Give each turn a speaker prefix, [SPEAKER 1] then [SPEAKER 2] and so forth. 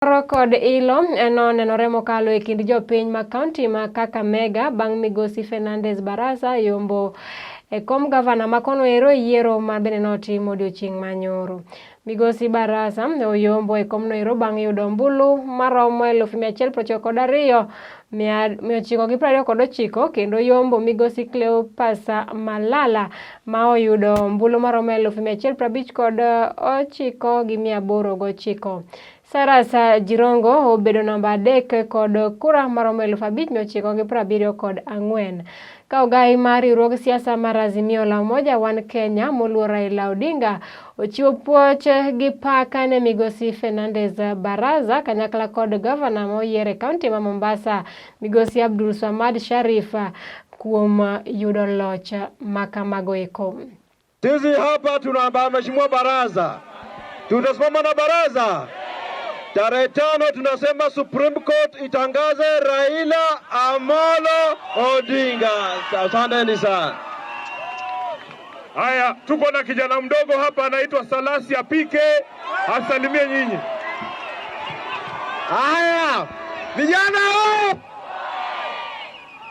[SPEAKER 1] Kod ilo nenore mokalo e kind jopiny ma kaunti ma Kakamega bang' migosi Fernandes Barasa yombo e kom gavana ma kono ero yiero ma bende notimo odiochieng' manyoro. Migosi Barasa oyombo e komno ero bang' yudo ombulu maromo 192,929 kendo yombo migosi Cleopas Malala ma oyudo ombulu maromo 159,809. Cyrus Jirongo obedo namba 3 kod kura maromo 5,974. Ka ogai mar riwruog siasa mar Azimio la Umoja One Kenya moluor Raila Odinga ochiwo puoch gi pak ne migosi Fernandes Barasa kanyakla kod gavana moyier e kaunti ma Mombasa migosi Abdul Swamad Sharif kuom yudo loch makamago eko.
[SPEAKER 2] Sisi hapa tunaomba Mheshimiwa Barasa, tutasimama na Barasa. Tarehe 5 tunasema Supreme Court itangaze Raila Amolo Odinga. Asanteni sana.
[SPEAKER 3] Haya, tuko na kijana mdogo hapa anaitwa Salasi Apike, asalimie nyinyi.
[SPEAKER 2] Haya, vijana